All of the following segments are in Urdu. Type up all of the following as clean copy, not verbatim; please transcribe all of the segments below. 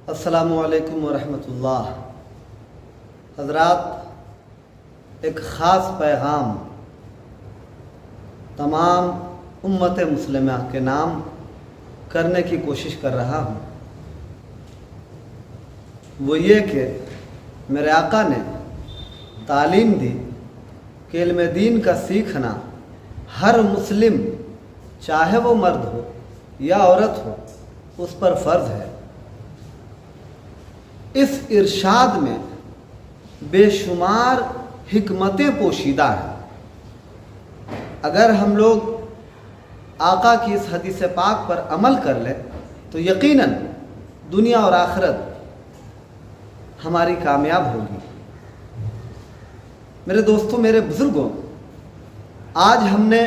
السلام علیکم ورحمۃ اللہ۔ حضرات، ایک خاص پیغام تمام امت مسلمہ کے نام کرنے کی کوشش کر رہا ہوں۔ وہ یہ کہ میرے آقا نے تعلیم دی کہ علم دین کا سیکھنا ہر مسلم، چاہے وہ مرد ہو یا عورت ہو، اس پر فرض ہے۔ اس ارشاد میں بے شمار حکمتیں پوشیدہ ہیں۔ اگر ہم لوگ آقا کی اس حدیث پاک پر عمل کر لیں تو یقیناً دنیا اور آخرت ہماری کامیاب ہوگی۔ میرے دوستوں، میرے بزرگوں، آج ہم نے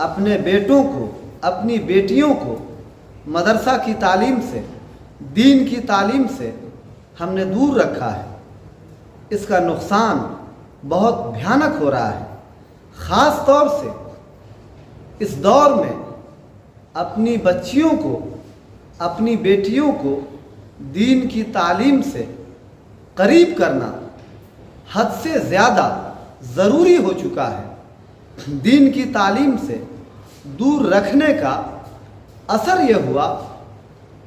اپنے بیٹوں کو، اپنی بیٹیوں کو مدرسہ کی تعلیم سے، دین کی تعلیم سے ہم نے دور رکھا ہے۔ اس کا نقصان بہت بھیانک ہو رہا ہے۔ خاص طور سے اس دور میں اپنی بچیوں کو، اپنی بیٹیوں کو دین کی تعلیم سے قریب کرنا حد سے زیادہ ضروری ہو چکا ہے۔ دین کی تعلیم سے دور رکھنے کا اثر یہ ہوا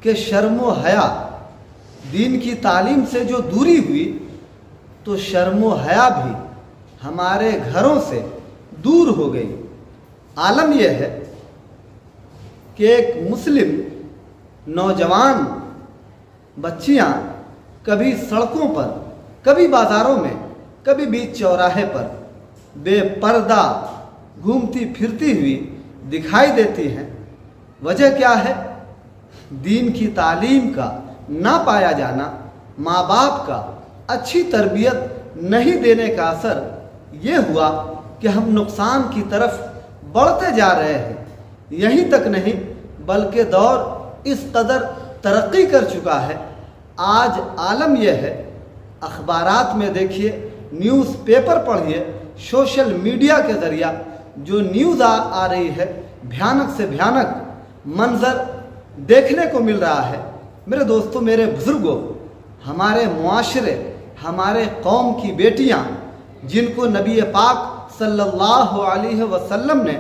کہ شرم و حیا، دین کی تعلیم سے جو دوری ہوئی تو شرم و حیا بھی ہمارے گھروں سے دور ہو گئی۔ عالم یہ ہے کہ ایک مسلم نوجوان بچیاں کبھی سڑکوں پر، کبھی بازاروں میں، کبھی بیچ چوراہے پر بے پردہ گھومتی پھرتی ہوئی دکھائی دیتی ہیں۔ وجہ کیا ہے؟ دین کی تعلیم کا نہ پایا جانا، ماں باپ کا اچھی تربیت نہیں دینے کا اثر یہ ہوا کہ ہم نقصان کی طرف بڑھتے جا رہے ہیں۔ یہیں تک نہیں بلکہ دور اس قدر ترقی کر چکا ہے۔ آج عالم یہ ہے، اخبارات میں دیکھیے، نیوز پیپر پڑھیے، سوشل میڈیا کے ذریعہ جو نیوز آ رہی ہے، بھیانک سے بھیانک منظر دیکھنے کو مل رہا ہے۔ میرے دوستوں، میرے بزرگوں، ہمارے معاشرے، ہمارے قوم کی بیٹیاں، جن کو نبی پاک صلی اللہ علیہ وسلم نے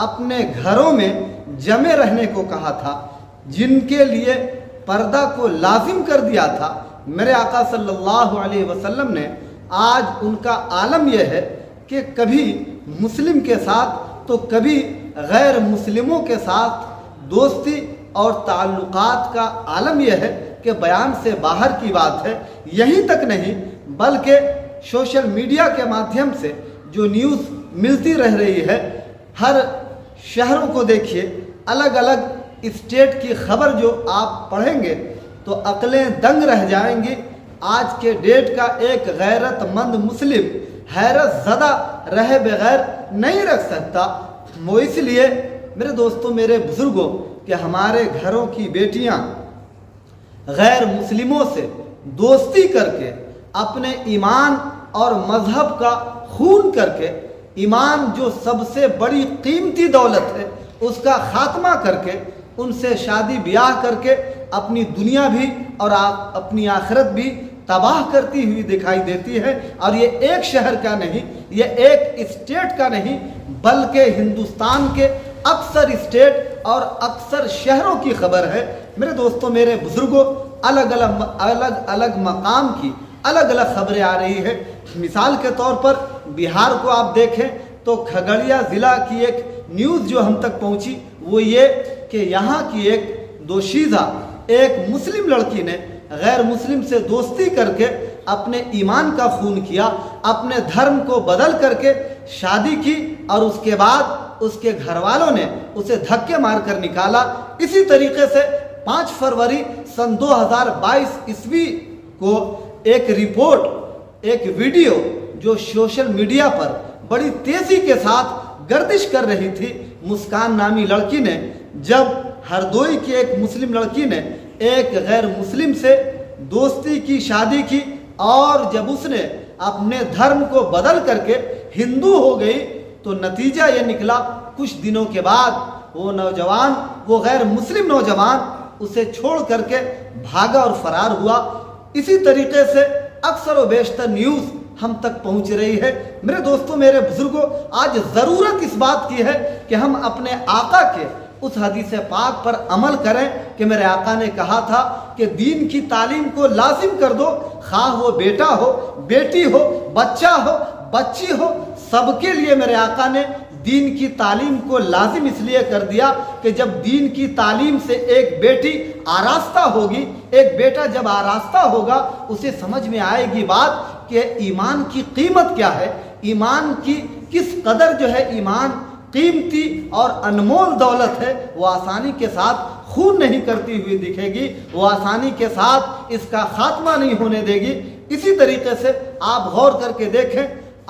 اپنے گھروں میں جمے رہنے کو کہا تھا، جن کے لیے پردہ کو لازم کر دیا تھا، میرے آقا صلی اللہ علیہ وسلم نے آج ان کا عالم یہ ہے کہ کبھی مسلم کے ساتھ تو کبھی غیر مسلموں کے ساتھ دوستی اور تعلقات کا عالم یہ ہے کہ بیان سے باہر کی بات ہے۔ یہیں تک نہیں بلکہ سوشل میڈیا کے مادھیم سے جو نیوز ملتی رہ رہی ہے، ہر شہروں کو دیکھیے، الگ الگ اسٹیٹ کی خبر جو آپ پڑھیں گے تو عقلیں دنگ رہ جائیں گی۔ آج کے ڈیٹ کا ایک غیرت مند مسلم حیرت زدہ رہے بغیر نہیں رکھ سکتا۔ وہ اس لیے میرے دوستوں، میرے بزرگوں، کہ ہمارے گھروں کی بیٹیاں غیر مسلموں سے دوستی کر کے، اپنے ایمان اور مذہب کا خون کر کے، ایمان جو سب سے بڑی قیمتی دولت ہے، اس کا خاتمہ کر کے، ان سے شادی بیاہ کر کے اپنی دنیا بھی اور اپنی آخرت بھی تباہ کرتی ہوئی دکھائی دیتی ہے۔ اور یہ ایک شہر کا نہیں، یہ ایک اسٹیٹ کا نہیں، بلکہ ہندوستان کے اکثر اسٹیٹ اور اکثر شہروں کی خبر ہے۔ میرے دوستوں، میرے بزرگوں، الگ الگ مقام کی الگ الگ خبریں آ رہی ہے۔ مثال کے طور پر بہار کو آپ دیکھیں تو کھگڑیا ضلع کی ایک نیوز جو ہم تک پہنچی وہ یہ کہ یہاں کی ایک دوشیزہ، ایک مسلم لڑکی نے غیر مسلم سے دوستی کر کے اپنے ایمان کا خون کیا، اپنے دھرم کو بدل کر کے شادی کی، اور اس کے بعد اس کے گھر والوں نے اسے دھکے مار کر نکالا۔ اسی طریقے سے 5 فروری سن 2022 عیسوی کو ایک رپورٹ، ایک ویڈیو جو سوشل میڈیا پر بڑی تیزی کے ساتھ گردش کر رہی تھی، مسکان نامی لڑکی نے، جب ہردوئی کی ایک مسلم لڑکی نے ایک غیر مسلم سے دوستی کی، شادی کی، اور جب اس نے اپنے دھرم کو بدل کر کے ہندو ہو گئی تو نتیجہ یہ نکلا کچھ دنوں کے بعد وہ نوجوان، وہ غیر مسلم نوجوان اسے چھوڑ کر کے بھاگا اور فرار ہوا۔ اسی طریقے سے اکثر و بیشتر نیوز ہم تک پہنچ رہی ہے۔ میرے دوستوں، میرے بزرگوں، آج ضرورت اس بات کی ہے کہ ہم اپنے آقا کے اس حدیث پاک پر عمل کریں کہ میرے آقا نے کہا تھا کہ دین کی تعلیم کو لازم کر دو، خواہ وہ بیٹا ہو، بیٹی ہو، بچہ ہو، بچی ہو، سب کے لیے میرے آقا نے دین کی تعلیم کو لازم اس لیے کر دیا کہ جب دین کی تعلیم سے ایک بیٹی آراستہ ہوگی، ایک بیٹا جب آراستہ ہوگا، اسے سمجھ میں آئے گی بات کہ ایمان کی قیمت کیا ہے، ایمان کی کس قدر جو ہے ایمان قیمتی اور انمول دولت ہے۔ وہ آسانی کے ساتھ خون نہیں کرتی ہوئی دکھے گی، وہ آسانی کے ساتھ اس کا خاتمہ نہیں ہونے دے گی۔ اسی طریقے سے آپ غور کر کے دیکھیں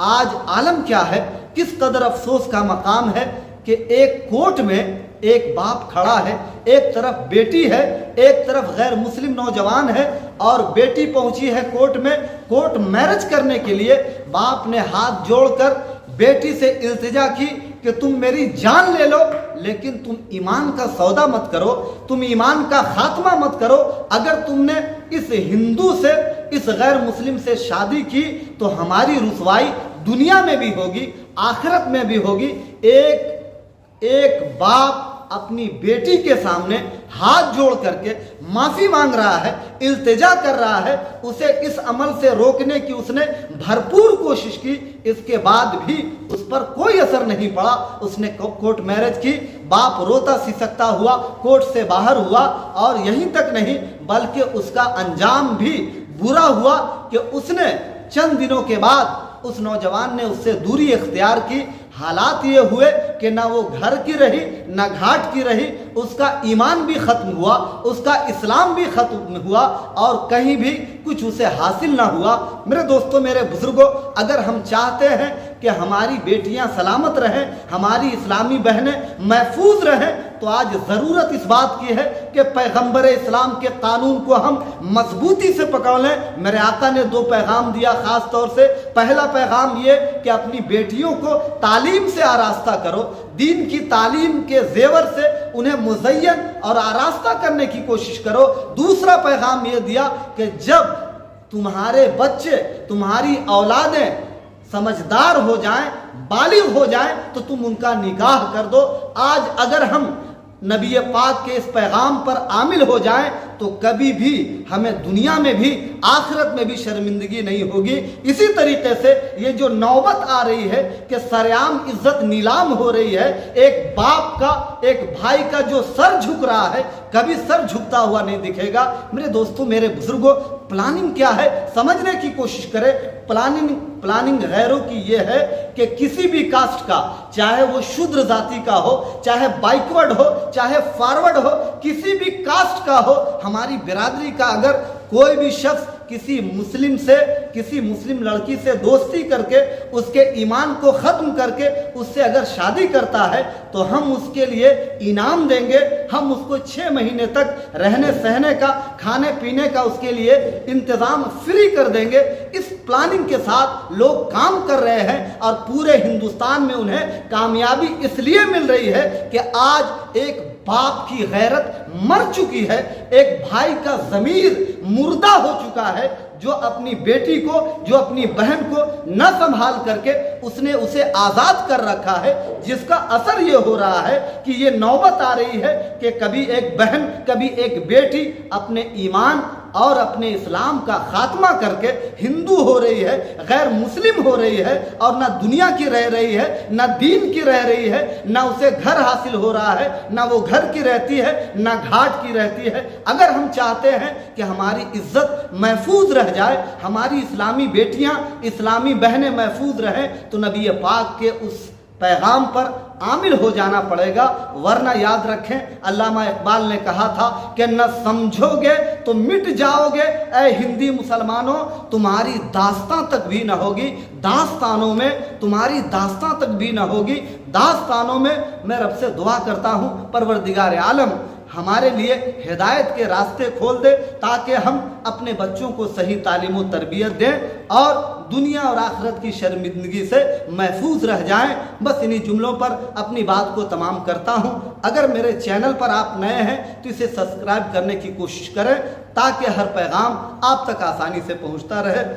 آج عالم کیا ہے، کس قدر افسوس کا مقام ہے کہ ایک کورٹ میں ایک باپ کھڑا ہے، ایک طرف بیٹی ہے، ایک طرف غیر مسلم نوجوان ہے، اور بیٹی پہنچی ہے کورٹ میں، کورٹ میرج کرنے کے لیے۔ باپ نے ہاتھ جوڑ کر بیٹی سے التجا کی کہ تم میری جان لے لو لیکن تم ایمان کا سودا مت کرو، تم ایمان کا خاتمہ مت کرو۔ اگر تم نے اس ہندو سے، اس غیر مسلم سے شادی کی تو ہماری رسوائی دنیا میں بھی ہوگی، آخرت میں بھی ہوگی۔ ایک باپ اپنی بیٹی کے سامنے ہاتھ جوڑ کر کے معافی مانگ رہا ہے، التجا کر رہا ہے، اسے اس عمل سے روکنے کی اس نے بھرپور کوشش کی، اس کے بعد بھی اس پر کوئی اثر نہیں پڑا۔ اس نے کورٹ میرج کی، باپ روتا سسکتا ہوا کورٹ سے باہر ہوا، اور یہیں تک نہیں بلکہ اس کا انجام بھی برا ہوا کہ اس نے چند دنوں کے بعد اس نوجوان نے اس سے دوری اختیار کی۔ حالات یہ ہوئے کہ نہ وہ گھر کی رہی نہ گھاٹ کی رہی، اس کا ایمان بھی ختم ہوا، اس کا اسلام بھی ختم ہوا، اور کہیں بھی کچھ اسے حاصل نہ ہوا۔ میرے دوستوں، میرے بزرگوں، اگر ہم چاہتے ہیں کہ ہماری بیٹیاں سلامت رہیں، ہماری اسلامی بہنیں محفوظ رہیں، تو آج ضرورت اس بات کی ہے کہ پیغمبر اسلام کے قانون کو ہم مضبوطی سے پکڑ لیں۔ میرے آقا نے 2 پیغام دیا خاص طور سے۔ پہلا پیغام یہ کہ اپنی بیٹیوں کو تعلیم سے آراستہ کرو، دین کی تعلیم کے زیور سے انہیں مزین اور آراستہ کرنے کی کوشش کرو۔ دوسرا پیغام یہ دیا کہ جب تمہارے بچے، تمہاری اولادیں سمجھدار ہو جائیں، بالغ ہو جائیں، تو تم ان کا نکاح کر دو۔ آج اگر ہم نبی پاک کے اس پیغام پر عامل ہو جائیں تو کبھی بھی ہمیں دنیا میں بھی آخرت میں بھی شرمندگی نہیں ہوگی۔ اسی طریقے سے یہ جو نوبت آ رہی ہے کہ سرعام عزت نیلام ہو رہی ہے، ایک باپ کا، ایک بھائی کا جو سر جھک رہا ہے کبھی سر جھکتا ہوا نہیں دکھے گا۔ میرے دوستوں، میرے بزرگوں، پلاننگ کیا ہے سمجھنے کی کوشش کریں۔ پلاننگ غیروں کی یہ ہے کہ کسی بھی کاسٹ کا، چاہے وہ شودر ذاتی کا ہو، چاہے بیکورڈ ہو، چاہے فارورڈ ہو، کسی بھی کاسٹ کا ہو، ہماری برادری کا اگر کوئی بھی شخص کسی مسلم لڑکی سے دوستی کر کے اس کے ایمان کو ختم کر کے اس سے اگر شادی کرتا ہے تو ہم اس کے لیے انعام دیں گے، ہم اس کو 6 مہینے تک رہنے سہنے کا، کھانے پینے کا اس کے لیے انتظام فری کر دیں گے۔ اس پلاننگ کے ساتھ لوگ کام کر رہے ہیں اور پورے ہندوستان میں انہیں کامیابی اس لیے مل رہی ہے کہ آج ایک باپ کی غیرت مر چکی ہے، ایک بھائی کا ضمیر مردہ ہو چکا ہے، جو اپنی بیٹی کو، جو اپنی بہن کو نہ سنبھال کر کے اس نے اسے آزاد کر رکھا ہے، جس کا اثر یہ ہو رہا ہے کہ یہ نوبت آ رہی ہے کہ کبھی ایک بہن، کبھی ایک بیٹی اپنے ایمان اور اپنے اسلام کا خاتمہ کر کے ہندو ہو رہی ہے، غیر مسلم ہو رہی ہے، اور نہ دنیا کی رہ رہی ہے، نہ دین کی رہ رہی ہے، نہ اسے گھر حاصل ہو رہا ہے، نہ وہ گھر کی رہتی ہے، نہ گھاٹ کی رہتی ہے۔ اگر ہم چاہتے ہیں کہ ہماری عزت محفوظ رہ جائے، ہماری اسلامی بیٹیاں، اسلامی بہنیں محفوظ رہیں، تو نبی پاک کے اس پیغام پر عامل ہو جانا پڑے گا، ورنہ یاد رکھیں علامہ اقبال نے کہا تھا کہ نہ سمجھو گے تو مٹ جاؤ گے اے ہندی مسلمانوں، تمہاری داستان تک بھی نہ ہوگی، داستانوں میں تمہاری داستان تک بھی نہ ہوگی۔ داستانوں میں میں رب سے دعا کرتا ہوں پروردگار عالم ہمارے لیے ہدایت کے راستے کھول دے تاکہ ہم اپنے بچوں کو صحیح تعلیم و تربیت دیں اور دنیا اور آخرت کی شرمندگی سے محفوظ رہ جائیں۔ بس انہی جملوں پر اپنی بات کو تمام کرتا ہوں۔ اگر میرے چینل پر آپ نئے ہیں تو اسے سبسکرائب کرنے کی کوشش کریں تاکہ ہر پیغام آپ تک آسانی سے پہنچتا رہے۔